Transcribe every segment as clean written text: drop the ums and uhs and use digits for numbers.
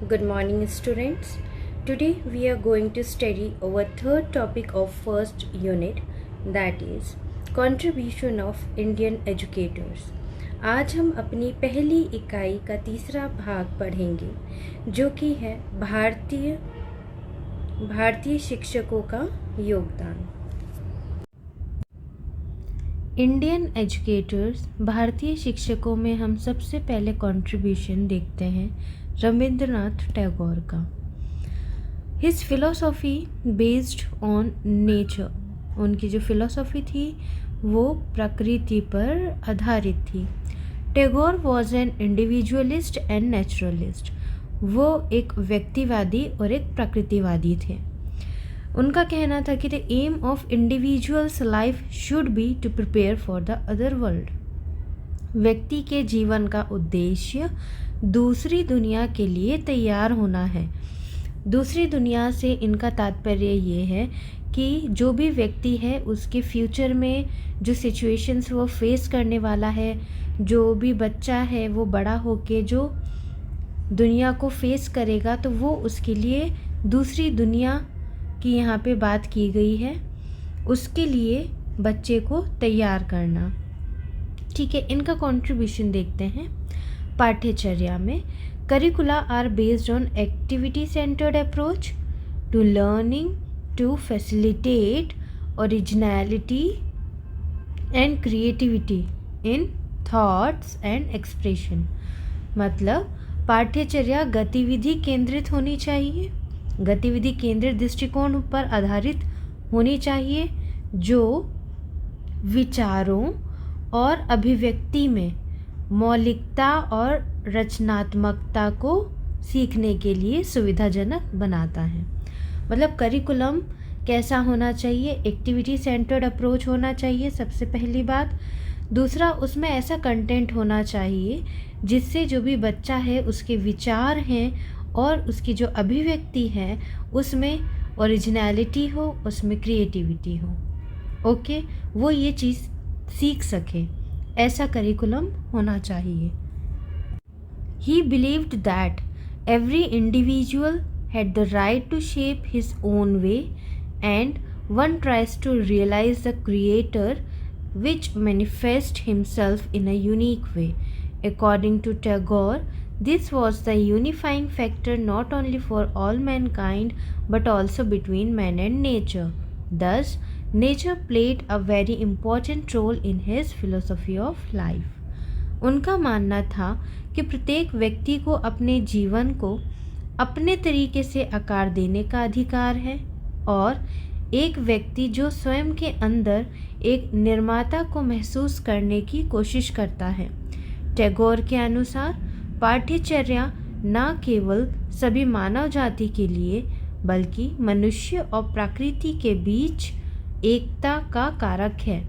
Good morning, students. Today we are going to study our third topic of first unit, that is contribution of Indian educators. आज हम अपनी पहली इकाई का तीसरा भाग पढ़ेंगे, जो कि है भारतीय शिक्षकों का योगदान। इंडियन एजुकेटर्स, भारतीय शिक्षकों में हम सबसे पहले कंट्रीब्यूशन देखते हैं रविंद्रनाथ टैगोर का। His philosophy based on nature, उनकी जो फिलोसॉफी थी वो प्रकृति पर आधारित थी। Tagore was an individualist and naturalist, वो एक व्यक्तिवादी और एक प्रकृतिवादी थे। उनका कहना था कि the aim of individual's life should be to prepare for the other world. व्यक्ति के जीवन का उद्देश्य दूसरी दुनिया के लिए तैयार होना है। दूसरी दुनिया से इनका तात्पर्य ये है कि जो भी व्यक्ति है उसके फ्यूचर में जो सिचुएशंस वो फेस करने वाला है, जो भी बच्चा है वो बड़ा होके जो दुनिया को फेस करेगा, तो वो उसके लिए दूसरी दुनिया की यहाँ पे बात की गई है, उसके लिए बच्चे को तैयार करना। ठीक है, इनका कंट्रीब्यूशन देखते हैं। पाठ्यचर्या में curricula are based on activity centred approach to learning to facilitate originality and creativity in thoughts and expression. मतलब पाठ्यचर्या गतिविधि केंद्रित होनी चाहिए, गतिविधि केंद्रित दृष्टिकोण पर आधारित होनी चाहिए, जो विचारों और अभिव्यक्ति में मौलिकता और रचनात्मकता को सीखने के लिए सुविधाजनक बनाता है। मतलब करिकुलम कैसा होना चाहिए? एक्टिविटी सेंटर्ड अप्रोच होना चाहिए, सबसे पहली बात। दूसरा, उसमें ऐसा कंटेंट होना चाहिए जिससे जो भी बच्चा है उसके विचार हैं और उसकी जो अभिव्यक्ति है उसमें ओरिजिनलिटी हो, उसमें क्रिएटिविटी हो। ओके, वो ये चीज़ सीख सके, ऐसा करिकुलम होना चाहिए। He believed that every individual had the right to shape his own way, and one tries to realize the creator which manifests himself in a unique way. According to Tagore, this was the unifying factor not only for all mankind but also between man and nature. Thus, nature played a very important role in his philosophy of life. उनका मानना था कि प्रत्येक व्यक्ति को अपने जीवन को अपने तरीके से आकार देने का अधिकार है, और एक व्यक्ति जो स्वयं के अंदर एक निर्माता को महसूस करने की कोशिश करता है। टैगोर के अनुसार पाठ्यचर्या न केवल सभी मानव जाति के लिए बल्कि मनुष्य और प्रकृति के बीच एकता का कारक है।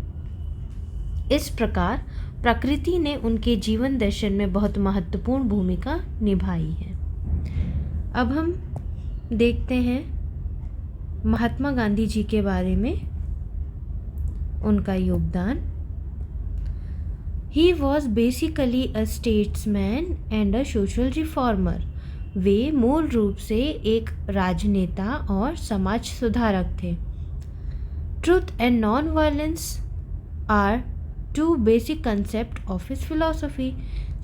इस प्रकार प्रकृति ने उनके जीवन दर्शन में बहुत महत्वपूर्ण भूमिका निभाई है। अब हम देखते हैं महात्मा गांधी जी के बारे में, उनका योगदान। He was basically a statesman and a social reformer. वे मूल रूप से एक राजनेता और समाज सुधारक थे। Truth and non-violence are two basic concepts of his philosophy.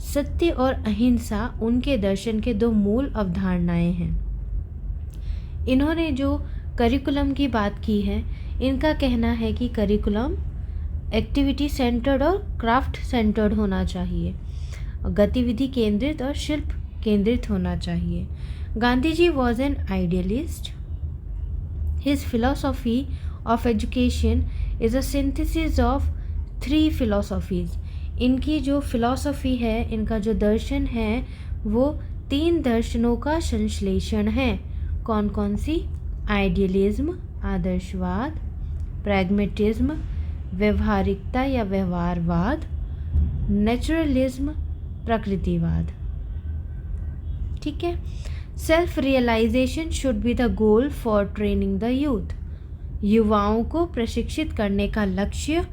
सत्य और अहिंसा उनके दर्शन के दो मूल अवधारणाएं हैं। इन्होंने जो करिकुलम की बात की है, इनका कहना है कि करिकुलम एक्टिविटी सेंटर्ड और क्राफ्ट सेंटर्ड होना चाहिए, गतिविधि केंद्रित और शिल्प केंद्रित होना चाहिए। Gandhi ji was an idealist. His philosophy of education is a synthesis of 3 philosophies. इनकी जो फिलॉसफी है, इनका जो दर्शन है, वो 3 दर्शनों का संश्लेषण है। कौन कौन सी? आइडियलिज्म, आदर्शवाद; प्रैग्मेटिज्म, व्यवहारिकता या व्यवहारवाद; नेचुरलिज्म, प्रकृतिवाद। ठीक है। Self realisation should be the goal for training the youth. युवाओं को प्रशिक्षित करने का लक्ष्य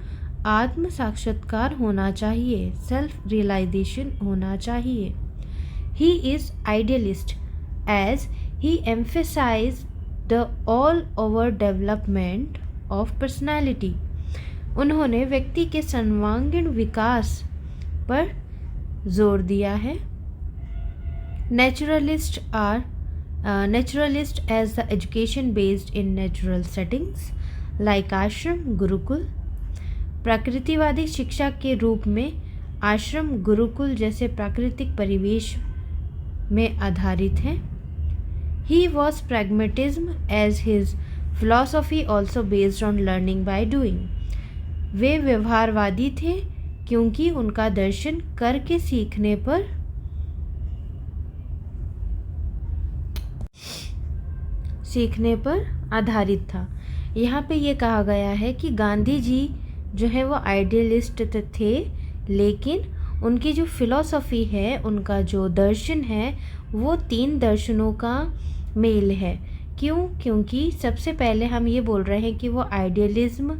आत्म साक्षात्कार होना चाहिए, सेल्फ रियलाइजेशन होना चाहिए। He is idealist as he emphasized the all-over development of personality. उन्होंने व्यक्ति के सर्वांगीण विकास पर जोर दिया है. Naturalists as the education based in natural settings like आश्रम गुरुकुल. प्रकृतिवादी शिक्षा के रूप में आश्रम गुरुकुल जैसे प्राकृतिक परिवेश में आधारित है. He was pragmatism as his philosophy also based on learning by doing. वे व्यवहारवादी थे क्योंकि उनका दर्शन करके सीखने पर आधारित था. यहाँ पे ये कहा गया है कि गांधी जी जो है वो आइडियलिस्ट थे, लेकिन उनकी जो फिलॉसफी है, उनका जो दर्शन है, वो 3 दर्शनों का मेल है. क्यों? क्योंकि सबसे पहले हम ये बोल रहे हैं कि वो आइडियलिज्म,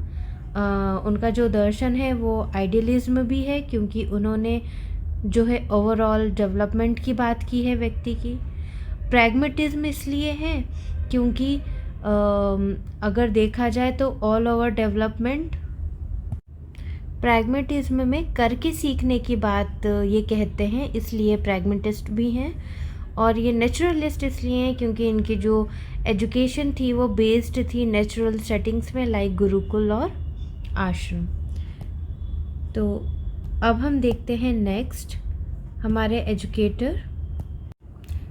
उनका जो दर्शन है वो आइडियलिज्म भी है क्योंकि उन्होंने जो है ओवरऑल डेवलपमेंट की बात की है व्यक्ति की. प्रैग्मेटिज्म इसलिए है क्योंकि अगर देखा जाए तो ऑल ओवर डेवलपमेंट, प्रैग्मेटिज्म में करके सीखने की बात ये कहते हैं, इसलिए प्रैग्मेटिस्ट भी हैं. और ये नेचुरलिस्ट इसलिए हैं क्योंकि इनकी जो एजुकेशन थी वो बेस्ड थी नेचुरल सेटिंग्स में, लाइक गुरुकुल और आश्रम. तो अब हम देखते हैं नेक्स्ट हमारे एजुकेटर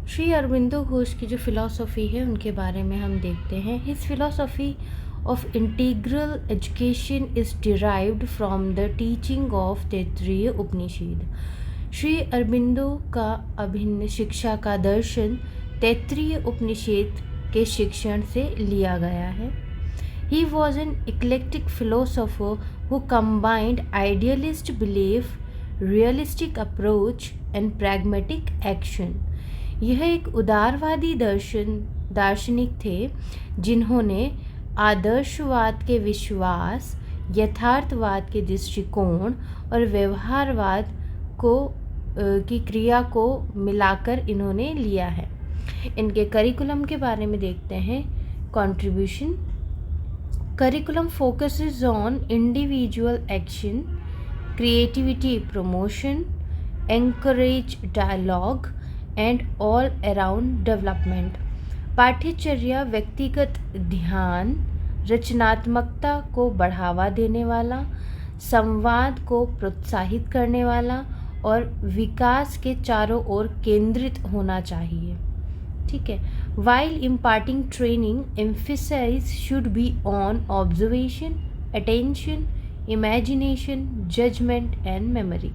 श्री अरबिंदो घोष की जो फिलॉसफी है उनके बारे में हम देखते हैं. His philosophy of integral education is derived from the teaching of Taittiriya Upanishad. Shri Aurobindo का अभिन्न शिक्षा का दर्शन तैत्तिरीय उपनिषद के शिक्षण से लिया गया है. He was an eclectic philosopher who combined idealist belief, realistic approach and pragmatic action. यह एक उदारवादी दार्शनिक थे जिन्होंने आदर्शवाद के विश्वास, यथार्थवाद के दृष्टिकोण और व्यवहारवाद की क्रिया को मिलाकर इन्होंने लिया है. इनके करिकुलम के बारे में देखते हैं. Contribution. Curriculum focuses on individual action, creativity promotion, encourage dialogue and all around development. पाठ्यचर्या व्यक्तिगत ध्यान, रचनात्मकता को बढ़ावा देने वाला, संवाद को प्रोत्साहित करने वाला और विकास के चारों ओर केंद्रित होना चाहिए. ठीक है. While imparting training, emphasis should be on observation, attention, imagination, judgment and memory.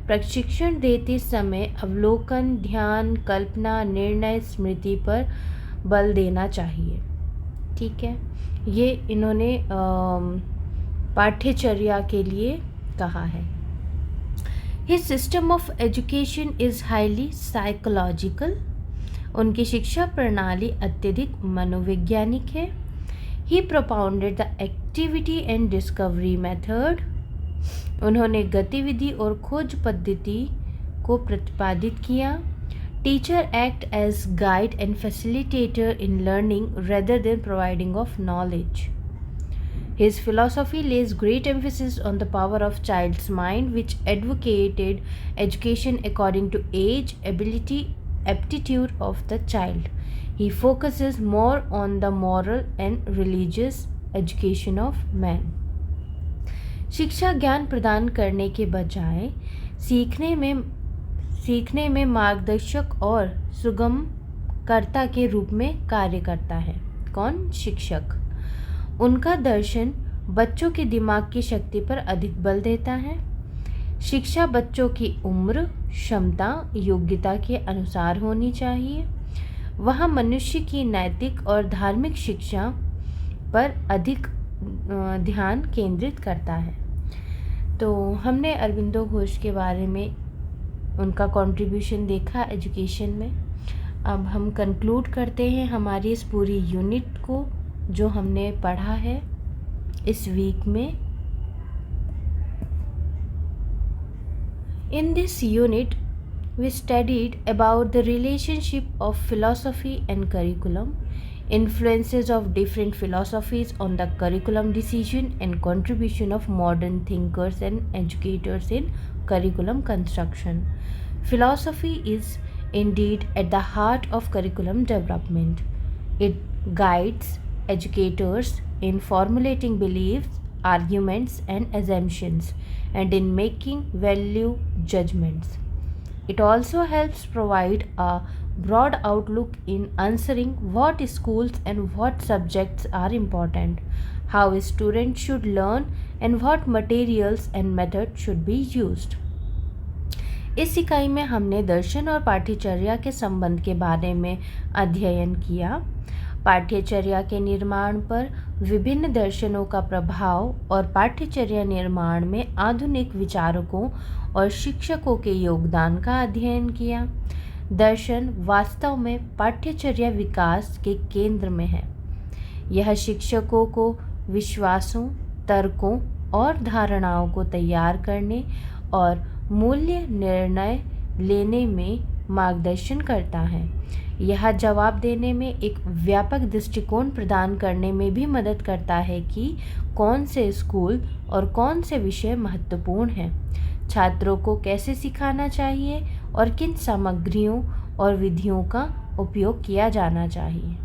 प्रशिक्षण देते समय अवलोकन, ध्यान, कल्पना, निर्णय, स्मृति पर बल देना चाहिए. ठीक है. ये इन्होंने पाठ्यचर्या के लिए कहा है. His system of education is highly psychological. उनकी शिक्षा प्रणाली अत्यधिक मनोवैज्ञानिक है. He propounded the activity and discovery method. उन्होंने गतिविधि और खोज पद्धति को प्रतिपादित किया. Teacher act as guide and facilitator in learning rather than providing of knowledge. His philosophy lays great emphasis on the power of child's mind, which advocated education according to age, ability, aptitude of the child. He focuses more on the moral and religious education of man. शिक्षा ज्ञान प्रदान करने के बजाय सीखने में मार्गदर्शक और सुगमकर्ता के रूप में कार्य करता है. कौन? शिक्षक. उनका दर्शन बच्चों के दिमाग की शक्ति पर अधिक बल देता है. शिक्षा बच्चों की उम्र, क्षमता, योग्यता के अनुसार होनी चाहिए. वह मनुष्य की नैतिक और धार्मिक शिक्षा पर अधिक ध्यान केंद्रित करता है. तो हमने अरबिंदो घोष के बारे में उनका कंट्रीब्यूशन देखा एजुकेशन में. अब हम कंक्लूड करते हैं हमारी इस पूरी यूनिट को जो हमने पढ़ा है इस वीक में. In this unit we studied about the relationship of philosophy and curriculum, influences of different philosophies on the curriculum decision, and contribution of modern thinkers and educators in curriculum construction. Philosophy is indeed at the heart of curriculum development. It guides educators in formulating beliefs, arguments, and assumptions, and in making value judgments. It also helps provide a broad outlook in answering what schools and what subjects are important, how students should learn, and what materials and methods should be used. इस इकाई में हमने दर्शन और पाठ्यचर्या के संबंध के बारे में अध्ययन किया। पाठ्यचर्या के निर्माण पर विभिन्न दर्शनों का प्रभाव और पाठ्यचर्या निर्माण में आधुनिक विचारकों और शिक्षकों के योगदान का अध्ययन किया। दर्शन वास्तव में पाठ्यचर्या विकास के केंद्र में है। यह शिक्षकों को विश्वासों, तर्कों और धारणाओं को तैयार करने और मूल्य निर्णय लेने में मार्गदर्शन करता है। यह जवाब देने में एक व्यापक दृष्टिकोण प्रदान करने में भी मदद करता है कि कौन से स्कूल और कौन से विषय महत्वपूर्ण हैं, छात्रों को कैसे सिखाना चाहिए और किन सामग्रियों और विधियों का उपयोग किया जाना चाहिए।